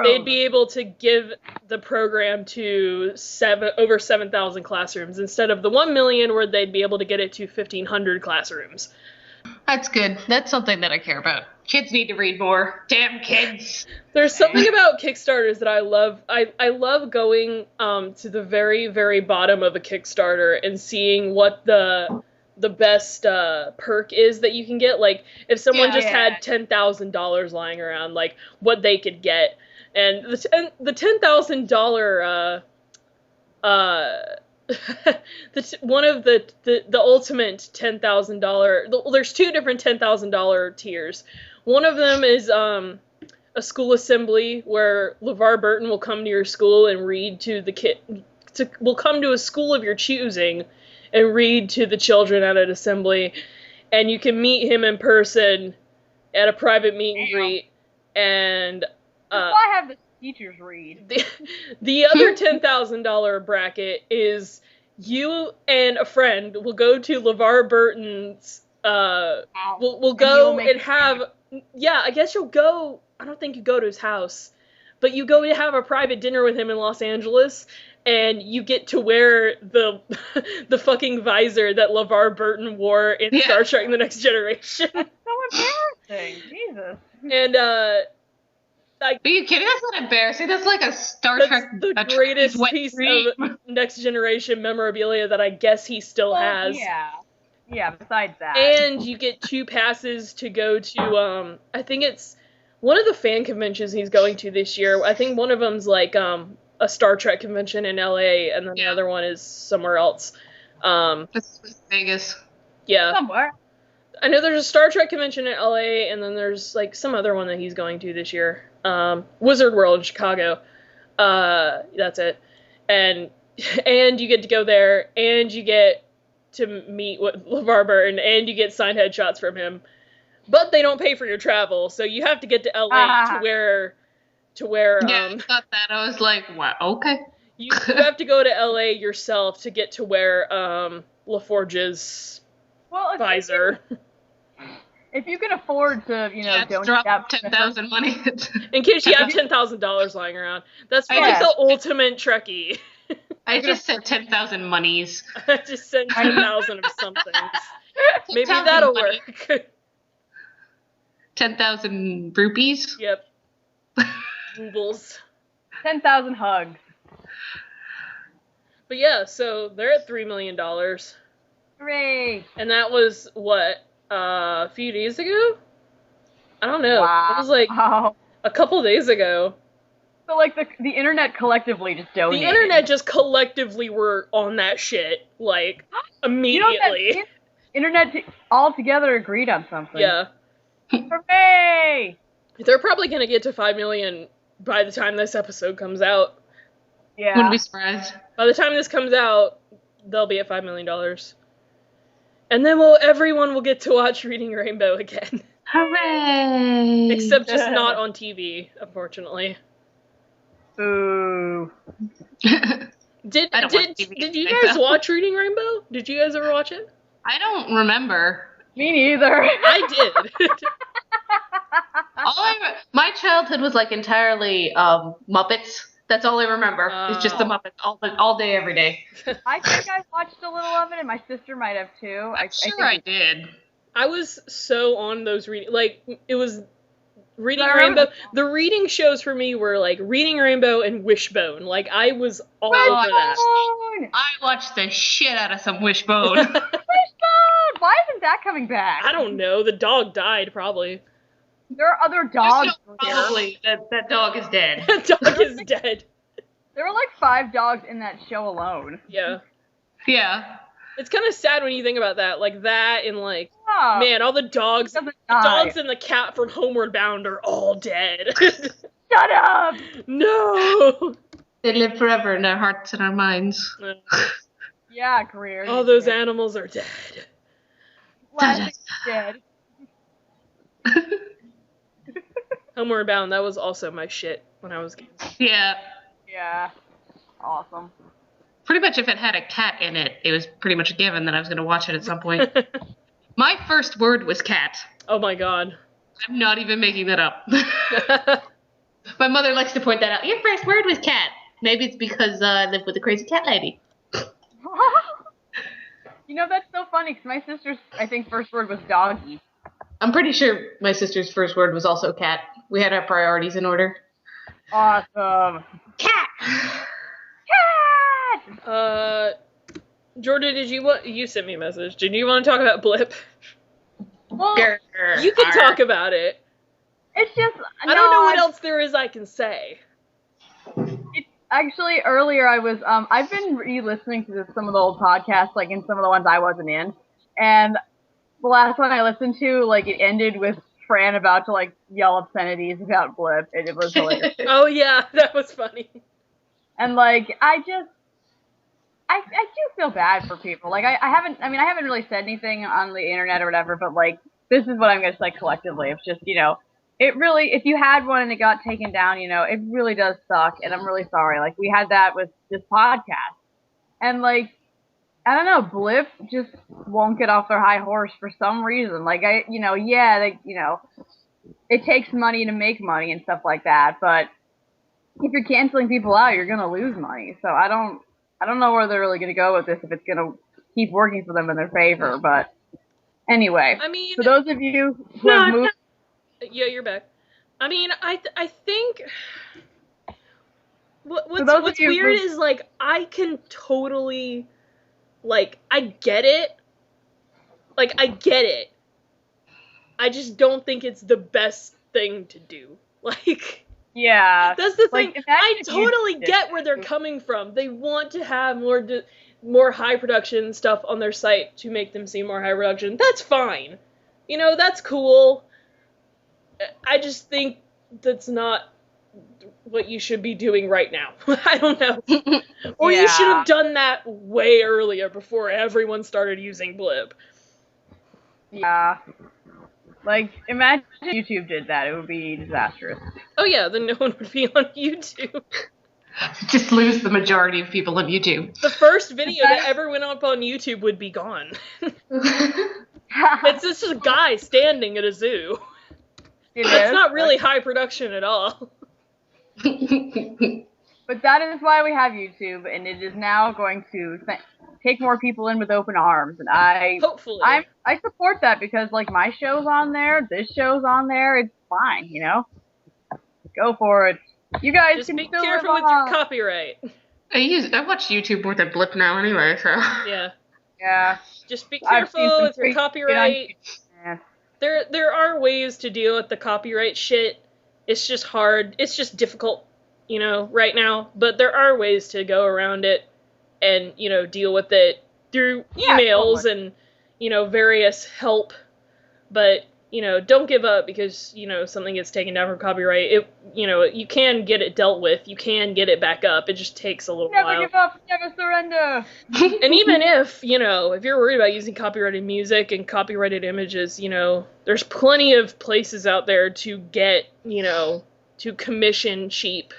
they'd be able to give the program to over 7,000 classrooms instead of the 1 million, where they'd be able to get it to 1,500 classrooms. That's good. That's something that I care about. Kids need to read more. Damn kids. There's something about Kickstarters that I love. I love going to the very, very bottom of a Kickstarter and seeing what the best perk is that you can get. Like, if someone had $10,000 lying around, like, what they could get. And the $10,000 one of the ultimate $10,000. Well, there's two different $10,000 tiers. One of them is a school assembly where LeVar Burton will come to your school and read to the kid. Will come to a school of your choosing and read to the children at an assembly, and you can meet him in person at a private meet and greet. And I have the teachers read. The other $10,000 bracket is you and a friend will go to LeVar Burton's. We'll go and have. Yeah, I guess you'll go. I don't think you go to his house, but you go to have a private dinner with him in Los Angeles, and you get to wear the the fucking visor that LeVar Burton wore in Star Trek: The Next Generation. That's so embarrassing, Jesus. And are you kidding? That's not embarrassing. That's like a Star Trek. The greatest piece of Next Generation memorabilia that I guess he still has. Yeah. Besides that. And you get 2 passes to go to I think it's one of the fan conventions he's going to this year. I think one of them's like a Star Trek convention in LA, and then the other one is somewhere else. It's Vegas. Yeah. Somewhere. I know there's a Star Trek convention in LA, and then there's like some other one that he's going to this year. Wizard World in Chicago. That's it. And you get to go there, and you get to meet with LeVar Burton, and you get signed headshots from him. But they don't pay for your travel, so you have to get to LA to wear Yeah, I thought that. I was like, wow, okay. You have to go to LA yourself to get to wear LaForge's visor. If you can afford to, drop 10,000 money. In case you have $10,000 lying around. That's like the ultimate Trekkie. I just said 10,000 monies. I just said 10,000 of something. Maybe that'll work. 10,000 rupees? Yep. Rubles. 10,000 hugs. But yeah, so they're at $3 million. Hooray! And that was, a few days ago? I don't know. Wow. It was like a couple days ago. So like the internet collectively just donated. The internet just collectively were on that shit, like, immediately. Internet all together agreed on something. Yeah. Hooray! They're probably gonna get to 5 million by the time this episode comes out. Yeah. Wouldn't be surprised. By the time this comes out, they'll be at $5 million. And then everyone will get to watch Reading Rainbow again. Hooray! Except just not on TV, unfortunately. Ooh. Did you guys watch Reading Rainbow? Did you guys ever watch it? I don't remember. Me neither. I did. My childhood was like entirely Muppets. That's all I remember. It's just the Muppets all day, every day. I think I watched a little of it, and my sister might have too. I'm sure I did. I was so on those reading, like, it was Reading Rainbow. The reading shows for me were like Reading Rainbow and Wishbone. Like, I was all over that. I watched the shit out of some Wishbone. Wishbone! Why isn't that coming back? I don't know. The dog died, probably. There are other dogs. Probably. That dog is dead. That dog is dead. There were like 5 dogs in that show alone. Yeah. Yeah. It's kind of sad when you think about that. Like, that and, like, man, all the dogs and the cat from Homeward Bound are all dead. Shut up! No! They live forever in our hearts and our minds. Yeah, Greer. All those animals are dead. Dead. Homeward Bound, that was also my shit when I was a kid. Yeah. Yeah. Awesome. Pretty much if it had a cat in it, it was pretty much a given that I was going to watch it at some point. My first word was cat. Oh my god. I'm not even making that up. My mother likes to point that out. Your first word was cat. Maybe it's because I live with a crazy cat lady. That's so funny, because my sister's, I think, first word was doggy. I'm pretty sure my sister's first word was also cat. We had our priorities in order. Awesome. Cat! Cat! Jordan, you sent me a message. Did you want to talk about Blip? Well, you can talk about it. It's just, I don't know what else there is I can say. Actually, earlier I was, I've been re-listening to some of the old podcasts, like, in some of the ones I wasn't in, and the last one I listened to, like, it ended with Fran about to, like, yell obscenities about Blip, and it was hilarious. Oh, yeah, that was funny. And, like, I do feel bad for people. Like, I haven't really said anything on the internet or whatever, but, like, this is what I'm gonna say collectively. It's just, it really, if you had one and it got taken down, it really does suck, and I'm really sorry. Like, we had that with this podcast. And, like, I don't know, Blip just won't get off their high horse for some reason. Like, it takes money to make money and stuff like that, but if you're canceling people out, you're gonna lose money. So I don't know where they're really gonna go with this, if it's gonna keep working for them in their favor, but anyway. I mean, for those of you who have moved... Yeah, you're back. I mean, I think what's weird is, like, I can totally, like, I get it. Like, I get it. I just don't think it's the best thing to do. Like, yeah, that's the thing. Like, I totally get where they're coming from. They want to have more high production stuff on their site to make them seem more high production. That's fine. That's cool. I just think that's not what you should be doing right now. I don't know. Or you should have done that way earlier, before everyone started using Blip. Yeah. Like, imagine if YouTube did that. It would be disastrous. Oh yeah, then no one would be on YouTube. Just lose the majority of people on YouTube. The first video that ever went up on YouTube would be gone. It's just a guy standing at a zoo. It's not really high production at all. But that is why we have YouTube, and it is now going to take more people in with open arms, and hopefully I support that, because, like, my show's on there, this show's on there, it's fine, Go for it. You guys just can be still careful with your copyright. I watch YouTube more than Blip now anyway, so. Yeah. Just be careful with your copyright. There are ways to deal with the copyright shit. It's just hard. It's just difficult, right now. But there are ways to go around it and, deal with it through emails and, various help. But, don't give up because, something gets taken down from copyright. You can get it dealt with. You can get it back up. It just takes a little while. Never give up. Never surrender. And even if you're worried about using copyrighted music and copyrighted images, there's plenty of places out there to get, to commission cheap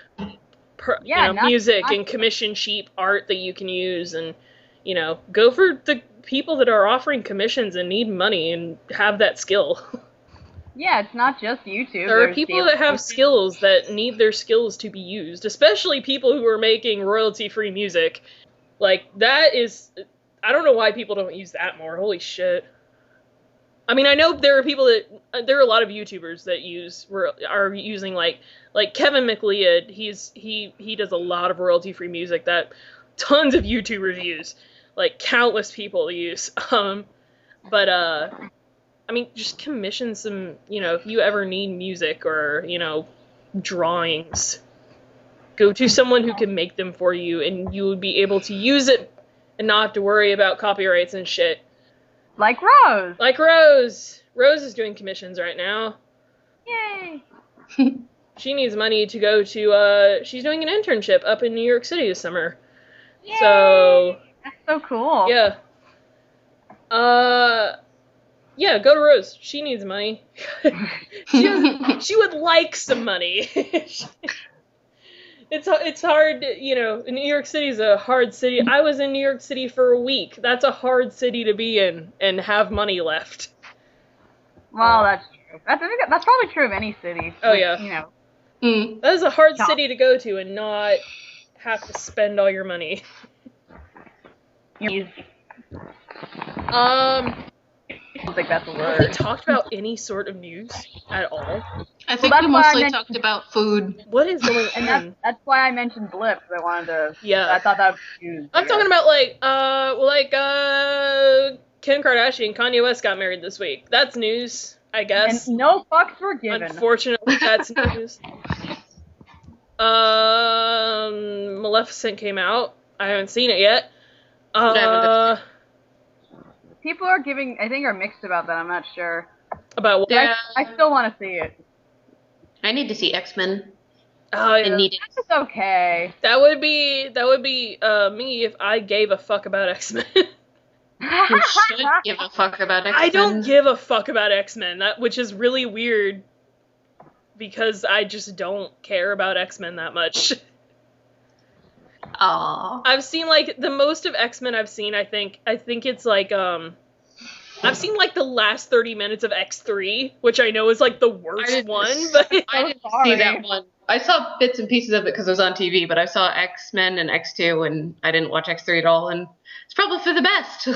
music and commission cheap art that you can use, and, go for the people that are offering commissions and need money and have that skill. Yeah, it's not just YouTube. There are people that have skills that need their skills to be used, especially people who are making royalty-free music. Like, that is... I don't know why people don't use that more. Holy shit. I mean, I know there are people that... There are a lot of YouTubers that are using, like Kevin McLeod. He does a lot of royalty-free music that tons of YouTubers use. Like, countless people use. I mean, just commission some, if you ever need music or, drawings, go to someone who can make them for you, and you would be able to use it and not have to worry about copyrights and shit. Like Rose. Like Rose. Rose is doing commissions right now. Yay. She needs money to go to, she's doing an internship up in New York City this summer. Yay. So. That's so cool. Yeah. Yeah, go to Rose. She needs money. She would like some money. It's hard, New York City's a hard city. I was in New York City for a week. That's a hard city to be in and have money left. Well, that's true. That's probably true of any city. Oh, yeah. That is a hard city to go to and not have to spend all your money. I don't think that's a word. Have we talked about any sort of news at all? I think we mostly talked about food. What is going on? And that's why I mentioned Blip, because I wanted to... Yeah. I thought that was huge. I'm talking about, Kim Kardashian and Kanye West got married this week. That's news, I guess. And no fucks were given. Unfortunately, that's news. Maleficent came out. I haven't seen it yet. People are are mixed about that. I'm not sure. About what? Yeah. I still want to see it. I need to see X-Men. Oh, yeah. I need it. It's okay. That would be me if I gave a fuck about X-Men. You should give a fuck about X-Men. I don't give a fuck about X-Men, which is really weird, because I just don't care about X-Men that much. Aww. I've seen, like, the most of X-Men I've seen, I think it's, like, I've seen, like, the last 30 minutes of X3, which I know is, like, the worst one, but... I didn't see that one. I saw bits and pieces of it because it was on TV, but I saw X-Men and X2, and I didn't watch X3 at all, and it's probably for the best.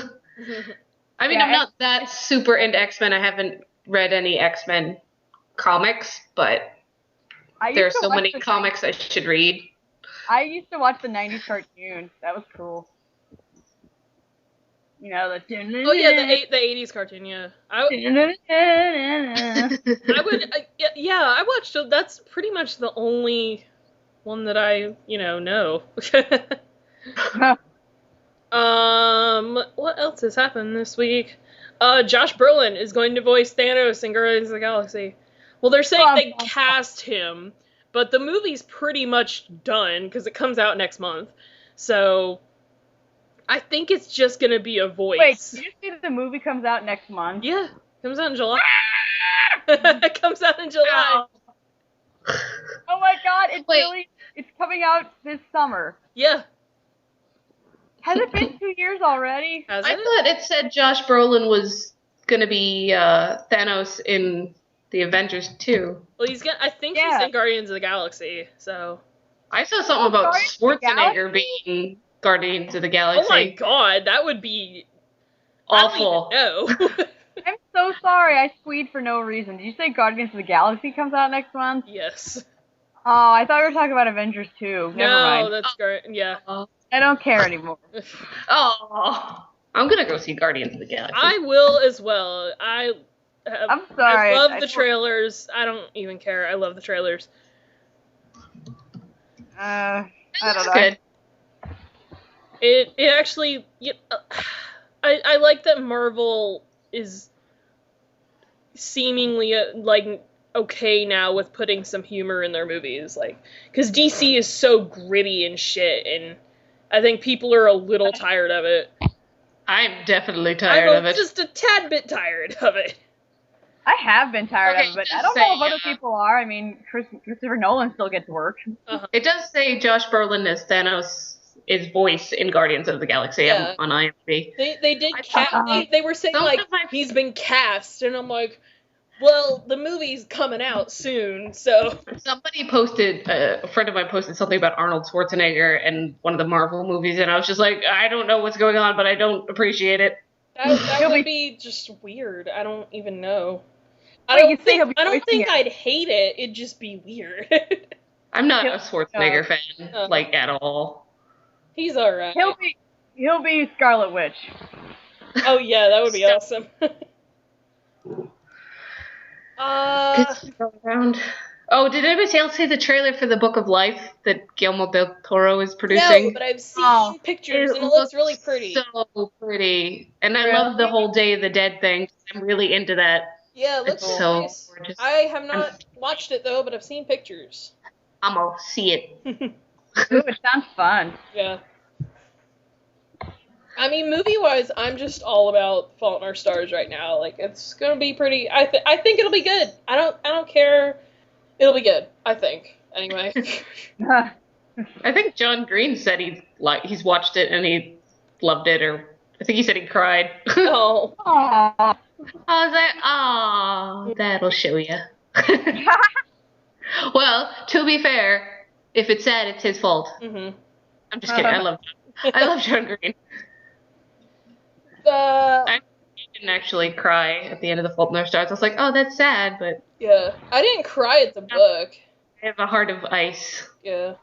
I mean, I'm not that super into X-Men. I haven't read any X-Men comics, but there are so many comics I should read. I used to watch the 90s cartoon. That was cool. You know, the... Oh, yeah, the 80s cartoon, yeah. I watched it. That's pretty much the only one that I, know. What else has happened this week? Josh Brolin is going to voice Thanos in Guardians of the Galaxy. Well, they're saying they cast him, but the movie's pretty much done, because it comes out next month. So... I think it's just gonna be a voice. Wait, did you see that the movie comes out next month? Yeah, comes out in July. It comes out in July. Oh my god, it's coming out this summer. Yeah. Has it been 2 years already? I thought it said Josh Brolin was gonna be Thanos in the Avengers 2. Well, I think he's in Guardians of the Galaxy, so. I saw something about Schwarzenegger being Guardians of the Galaxy. Oh my god, that would be awful. No. I'm so sorry, I squeed for no reason. Did you say Guardians of the Galaxy comes out next month? Yes. Oh, I thought we were talking about Avengers 2. Never mind. No, that's great. Yeah. I don't care anymore. Oh, I'm gonna go see Guardians of the Galaxy. I will as well. I'm sorry. I love the trailers. I don't even care. I love the trailers. I don't know. Good. It actually, I like that Marvel is seemingly okay now with putting some humor in their movies, because DC is so gritty and shit, and I think people are a little tired of it. I'm definitely tired of it. I'm just a tad bit tired of it. I have been tired of it, but I don't know if other people are. I mean, Christopher Nolan still gets work. Uh-huh. It does say Josh Brolin as Thanos' voice in Guardians of the Galaxy on IMDb. They did they were saying he's been cast, and I'm like, well, the movie's coming out soon, so. Somebody posted, a friend of mine posted something about Arnold Schwarzenegger and one of the Marvel movies, and I was just like, I don't know what's going on, but I don't appreciate it. That would be just weird. I don't even know. I don't think I'd hate it. It'd just be weird. I'm not a Schwarzenegger fan, at all. He's alright. He'll be Scarlet Witch. Oh yeah, that would be awesome. Oh, did anybody else see the trailer for the Book of Life that Guillermo del Toro is producing? No, but I've seen pictures, and it looks really pretty. So pretty. And I love the whole Day of the Dead thing. I'm really into that. Yeah, it looks so nice. Gorgeous. I have not watched it, though, but I've seen pictures. I'm gonna see it. Ooh, it sounds fun. Yeah. I mean, movie-wise, I'm just all about Fault in Our Stars right now. It's gonna be pretty. I think it'll be good. I don't care. It'll be good. I think. Anyway. I think John Green said he's watched it and he loved it, or I think he said he cried. Oh. Aww. I was like, "Aw, that'll show you." Well, to be fair, if it's sad, it's his fault. Mm-hmm. I'm just kidding. I love John Green. I didn't actually cry at the end of The Fault in Our Stars. I was like, oh, that's sad, but... Yeah, I didn't cry at the book. I have a heart of ice. Yeah.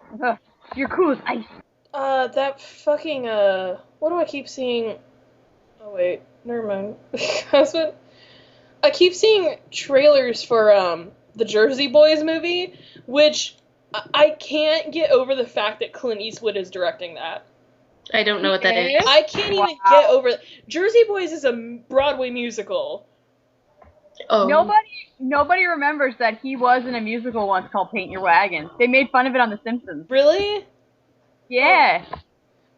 You're cool as ice. That fucking, what do I keep seeing? Oh, wait. Never mind. I keep seeing trailers for, the Jersey Boys movie, which I can't get over the fact that Clint Eastwood is directing that. I don't know what that is. I can't even get over it. Jersey Boys is a Broadway musical. Oh. Nobody remembers that he was in a musical once called Paint Your Wagon. They made fun of it on The Simpsons. Really? Yeah.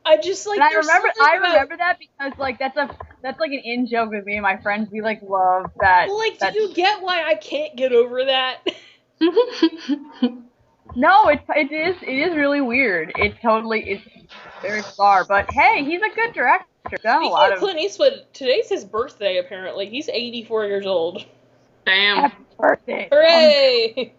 I just like. And I remember that because like that's like an in joke with me and my friends. We like love that. Well, like, do you get why I can't get over that? No, it is really weird. It's very bizarre. But hey, he's a good director. Speaking of Clint Eastwood, today's his birthday. Apparently, he's 84 years old. Damn. Happy birthday! Hooray!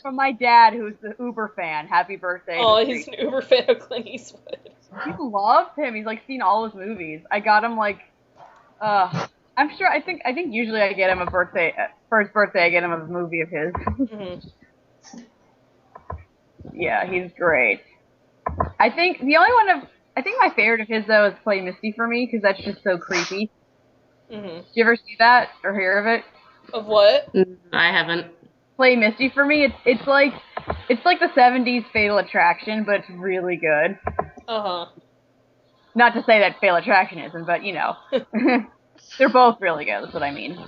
From my dad, who's the Uber fan. Happy birthday! Oh, he's an Uber fan of Clint Eastwood. He loves him. He's like seen all his movies. I got him like, I'm sure. I think usually I get him a birthday for his birthday. I get him a movie of his. Mm-hmm. Yeah, he's great. I think my favorite of his though is Play Misty for Me because that's just so creepy. Mm-hmm. Did you ever see that or hear of it? Of what? I haven't. Play Misty for Me. It's like the 70s Fatal Attraction, but it's really good. Uh-huh. Not to say that Fatal Attraction isn't, but you know. They're both really good, that's what I mean.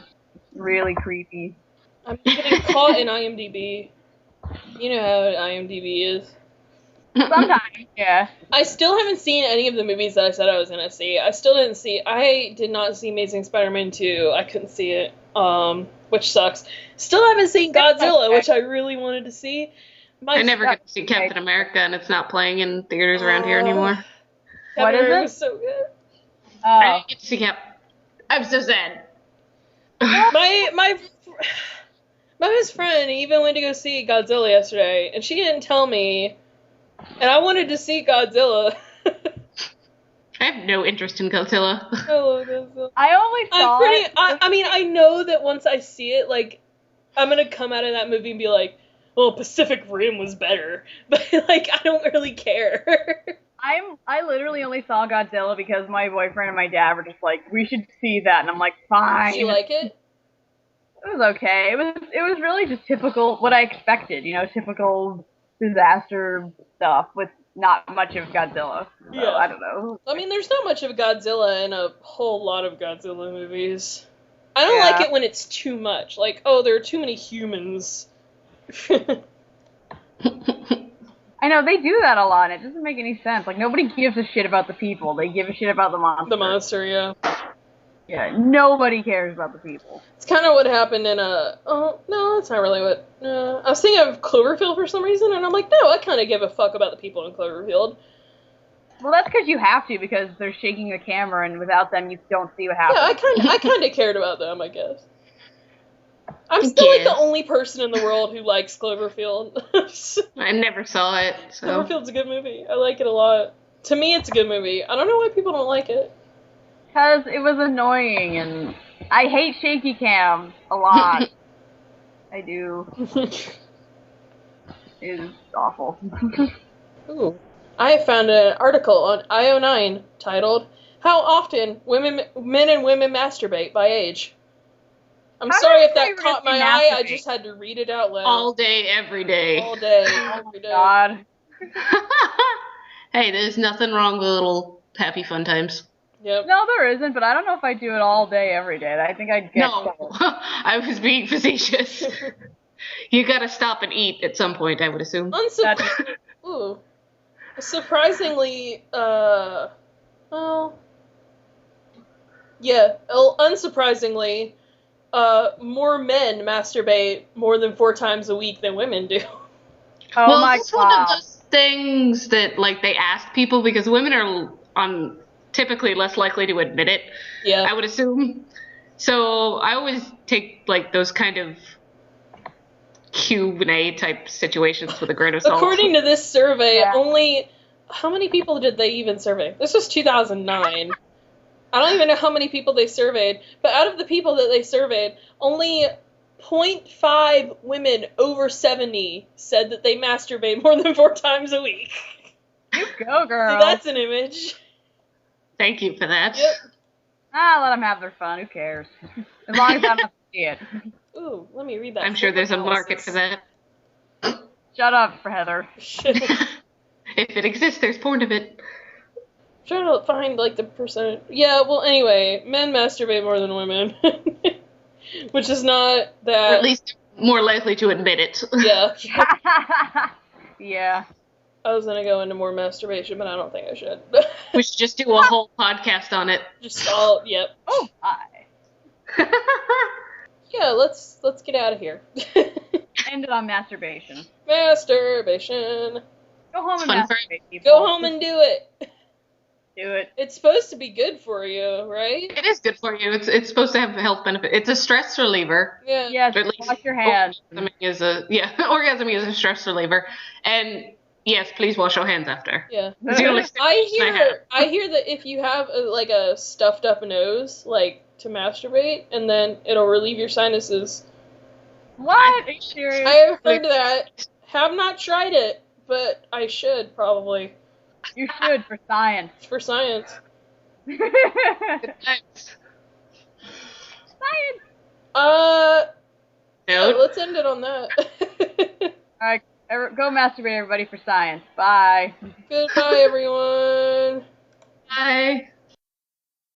Really creepy. I'm getting caught in IMDb. You know how IMDb is. Sometimes, yeah. I still haven't seen any of the movies that I said I was gonna see. I did not see Amazing Spider-Man 2. I couldn't see it. Which sucks. Still haven't seen Godzilla, which I really wanted to see. I never get to see Captain America, and it's not playing in theaters around here anymore. What is it? Was so good. I didn't get to see I'm so sad. My best friend even went to go see Godzilla yesterday, and she didn't tell me, and I wanted to see Godzilla. I have no interest in Godzilla. I love Godzilla. I only saw it. I mean, I know that once I see it, like, I'm gonna come out of that movie and be like, well, Pacific Rim was better. But, like, I don't really care. I literally only saw Godzilla because my boyfriend and my dad were just like, we should see that, and I'm like, fine. Did you like it? It was okay. It was really just typical what I expected, you know, typical disaster stuff with not much of Godzilla. So, yeah. I don't know. I mean, there's not much of Godzilla in a whole lot of Godzilla movies. I don't like it when it's too much. Like, oh, there are too many humans. I know, they do that a lot, and it doesn't make any sense. Like, nobody gives a shit about the people. They give a shit about the monster. The monster, yeah. Yeah, nobody cares about the people. It's kind of what happened in oh, no, that's not really what... I was thinking of Cloverfield for some reason, and I'm like, no, I kind of give a fuck about the people in Cloverfield. Well, that's because you have to, because they're shaking the camera, and without them, you don't see what happens. Yeah, I kind of cared about them, I guess. I'm still, like, the only person in the world who likes Cloverfield. I never saw it, so... Cloverfield's a good movie. I like it a lot. To me, it's a good movie. I don't know why people don't like it. Because it was annoying, and I hate shaky cam a lot. I do. It is awful. Ooh. I found an article on IO9 titled, How Often Men and Women Masturbate by Age. I'm sorry if that caught my eye, I just had to read it out loud. All day, every day. All day, every day. God. Hey, there's nothing wrong with little happy fun times. Yep. No, there isn't, but I don't know if I do it all day, every day. I think I'd get No, I was being facetious. You gotta stop and eat at some point, I would assume. Ooh. Surprisingly, unsurprisingly, more men masturbate more than 4 times a week than women do. Oh well, my it's God. one of those things that, like, they ask people because women are typically less likely to admit it. Yeah. I would assume. So I always take, like, those kind of Q&A type situations with a grain of salt. According to this survey, how many people did they even survey? This was 2009. I don't even know how many people they surveyed, but out of the people that they surveyed, only 0.5 women over 70 said that they masturbate more than 4 times a week. You go, girl. So that's an image. Thank you for that. Yep. Let them have their fun. Who cares? As long as I don't have to see it. ooh, let me read that. I'm sure there's a market for that. Shut up, Heather. If it exists, there's porn of it. I'm trying to find, like, the percentage. Yeah, well, anyway, men masturbate more than women. Which is not that... Or at least more likely to admit it. Yeah. Yeah. I was gonna go into more masturbation, but I don't think I should. We should just do a whole podcast on it. Just all, yep. Oh, hi. Yeah, let's get out of here. End it on masturbation. Masturbation. Go home and Fun for- masturbate, people. Go home and do it. Do it. It's supposed to be good for you, right? It is good for you. It's supposed to have a health benefit. It's a stress reliever. Yeah. Yes, At least wash your hands. Orgasming is a stress reliever. And yes, please wash your hands after. Yeah. It's the only I hear that if you have a stuffed up nose, like, to masturbate, and then it'll relieve your sinuses. What? Are you serious? I have heard that. Have not tried it, but I should probably. You should, for science. It's for science. Science! Yeah, let's end it on that. Alright, go masturbate, everybody, for science. Bye. Goodbye, everyone. Bye.